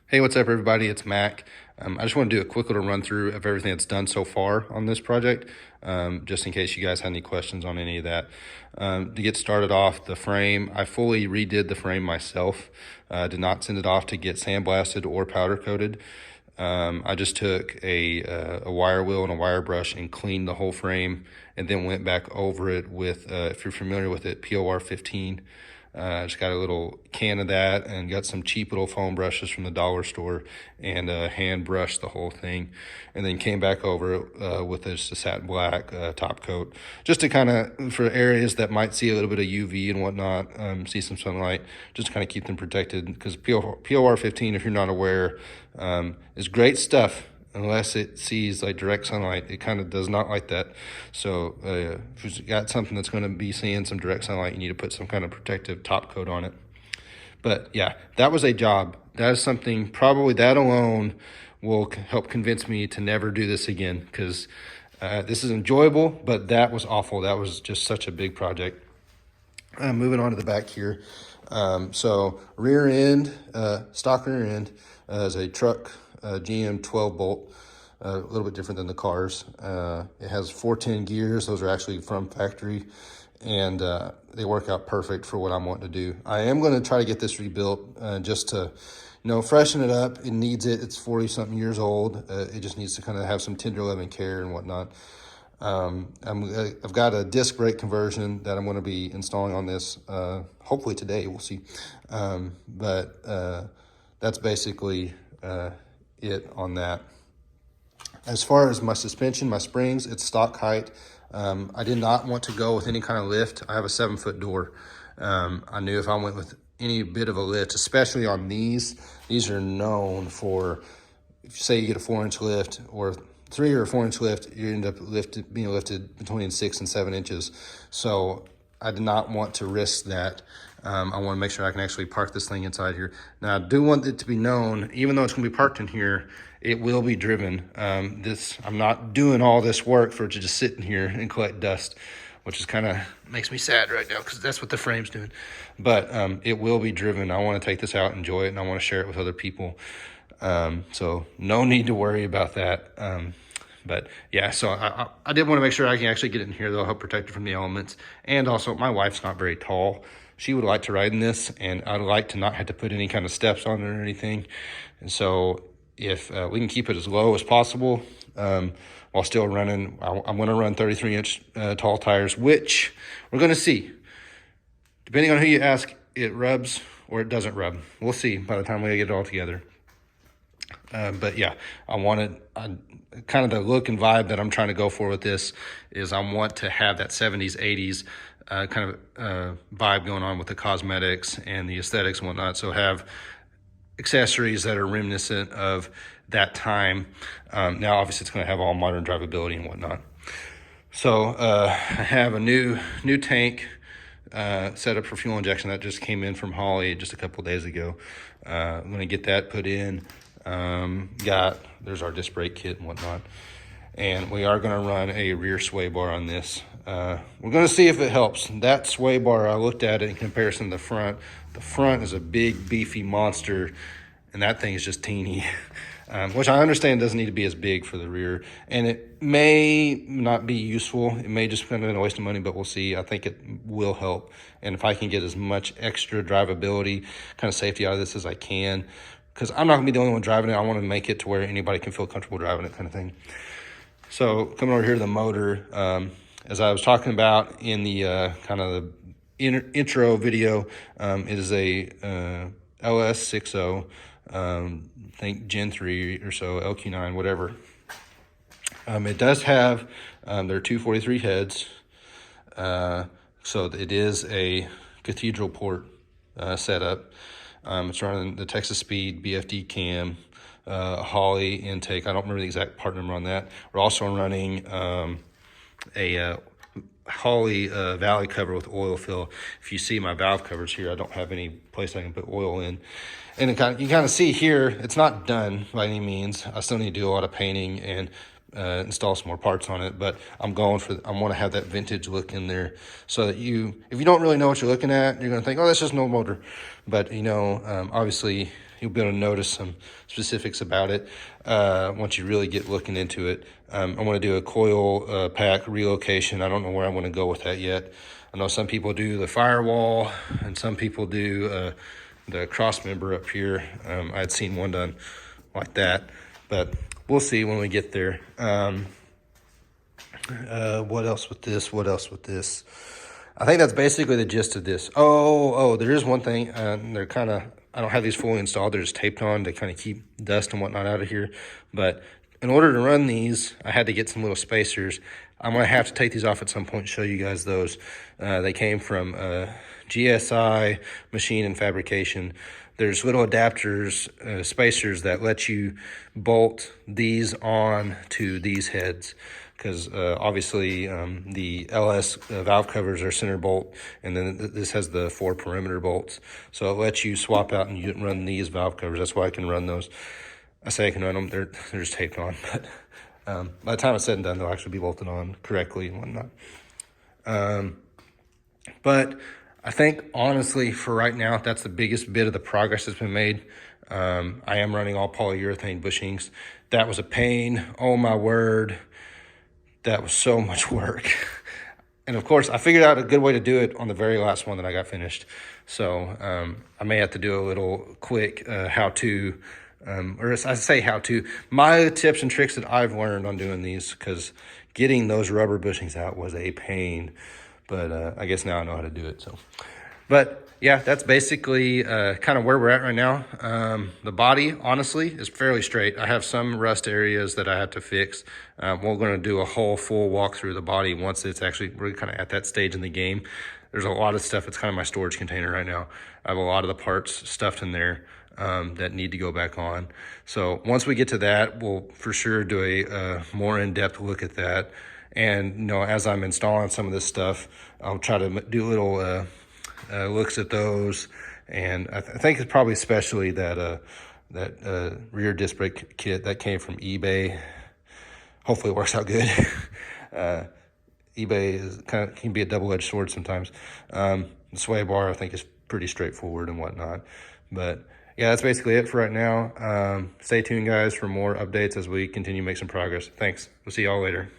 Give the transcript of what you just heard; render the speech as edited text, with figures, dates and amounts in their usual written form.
Hey, what's up, everybody? It's Mac. I just want to do a quick little run through of everything that's done so far on this project, just in case you guys had any questions on any of that. To get started off, the frame, I fully redid the frame myself. Did not send it off to get sandblasted or powder coated. I just took a wire wheel and a wire brush and cleaned the whole frame, and then went back over it with, if you're familiar with it, POR 15. Just got a little can of that and got some cheap little foam brushes from the dollar store and hand brushed the whole thing, and then came back over it with just a satin black top coat, just to kind of, for areas that might see a little bit of UV and whatnot, see some sunlight, just to kind of keep them protected, because POR 15, if you're not aware, is great stuff unless it sees like direct sunlight. It kind of does not like that. So if you've got something that's going to be seeing some direct sunlight, you need to put some kind of protective top coat on it. But yeah, that was a job. That is something, probably that alone will help convince me to never do this again, because this is enjoyable, but that was awful. That was just such a big project. Moving on to the back here. So rear end, stock rear end, is a truck GM 12 bolt, a little bit different than the cars. It has 410 gears. Those are actually from factory, and they work out perfect for what I'm wanting to do. I am going to try to get this rebuilt just to, freshen it up. It needs it. It's 40-something years old. It just needs to kind of have some tender loving care and whatnot. I've got a disc brake conversion that I'm going to be installing on this, hopefully today. We'll see. But that's basically it on that. As far as my suspension, my springs, it's stock height. I did not want to go with any kind of lift. I have a 7-foot door. I knew if I went with any bit of a lift, especially on these are known for, if you say you get a 4-inch lift or 3 or 4-inch lift, you end up being lifted between 6 and 7 inches. So I did not want to risk that. I want to make sure I can actually park this thing inside here. Now, I do want it to be known, even though it's going to be parked in here, it will be driven. I'm not doing all this work for it to just sit in here and collect dust, which is kind of makes me sad right now, because that's what the frame's doing. But it will be driven. I want to take this out, enjoy it, and I want to share it with other people. So no need to worry about that. But yeah, so I did want to make sure I can actually get it in here. They'll help protect it from the elements. And also, my wife's not very tall. She would like to ride in this, and I'd like to not have to put any kind of steps on it or anything. And so if we can keep it as low as possible while still running, I'm going to run 33-inch tall tires, which we're going to see. Depending on who you ask, it rubs or it doesn't rub. We'll see by the time we get it all together. But yeah, kind of the look and vibe that I'm trying to go for with this is I want to have that 70s, 80s kind of vibe going on with the cosmetics and the aesthetics and whatnot. So have accessories that are reminiscent of that time. Now, obviously, it's going to have all modern drivability and whatnot. So I have a new tank set up for fuel injection that just came in from Holley just a couple days ago. I'm going to get that put in. There's our disc brake kit and whatnot, and we are going to run a rear sway bar on this. We're going to see if it helps. That sway bar, I looked at it in comparison to the front. The front is a big beefy monster, and that thing is just teeny. Which I understand doesn't need to be as big for the rear, and it may not be useful. It may just be a waste of money, but we'll see. I think it will help, and if I can get as much extra drivability, kind of safety out of this as I can, because I'm not going to be the only one driving it. I want to make it to where anybody can feel comfortable driving it, kind of thing. So coming over here to the motor, as I was talking about in the kind of the intro video, it is a LS 60, I think Gen 3 or so, LQ9, whatever. It does have their 243 heads, so it is a cathedral port setup. It's running the Texas Speed BFD cam, Holley intake. I don't remember the exact part number on that. We're also running a Holley valley cover with oil fill. If you see my valve covers here, I don't have any place I can put oil in. And you kind of see here, it's not done by any means. I still need to do a lot of painting and install some more parts on it, but I want to have that vintage look in there, so that if you don't really know what you're looking at, you're going to think, oh, that's just an old motor. But obviously you'll be able to notice some specifics about it once you really get looking into it. I want to do a coil pack relocation. I don't know where I want to go with that yet. I know some people do the firewall, and some people do the cross member up here. I'd seen one done like that, but we'll see when we get there. What else with this? What else with this? I think that's basically the gist of this. There is one thing. They're kind of, I don't have these fully installed. They're just taped on to kind of keep dust and whatnot out of here. But in order to run these, I had to get some little spacers. I'm going to have to take these off at some point and show you guys those. They came from GSI Machine Fabrication. There's little adapters, spacers that let you bolt these on to these heads. Because obviously the LS valve covers are center bolt, and then this has the 4 perimeter bolts. So it lets you swap out and you run these valve covers. That's why I can run those. I say I can run them, they're just taped on. But by the time it's said and done, they'll actually be bolted on correctly and whatnot. But I think, honestly, for right now, that's the biggest bit of the progress that's been made. I am running all polyurethane bushings. That was a pain. Oh, my word. That was so much work. And of course, I figured out a good way to do it on the very last one that I got finished. So I may have to do a little quick how-to, or I say how-to, my tips and tricks that I've learned on doing these, because getting those rubber bushings out was a pain. But I guess now I know how to do it. So, but yeah, that's basically kind of where we're at right now. The body, honestly, is fairly straight. I have some rust areas that I have to fix. We're going to do a whole full walk through the body once it's actually, we're kind of at that stage in the game. There's a lot of stuff. It's kind of my storage container right now. I have a lot of the parts stuffed in there that need to go back on. So once we get to that, we'll for sure do a more in-depth look at that. And, you know, as I'm installing some of this stuff, I'll try to do little looks at those. And I think it's probably especially that rear disc brake kit that came from eBay. Hopefully it works out good. eBay is can be a double-edged sword sometimes. The sway bar, I think, is pretty straightforward and whatnot. But yeah, that's basically it for right now. Stay tuned, guys, for more updates as we continue to make some progress. Thanks. We'll see y'all later.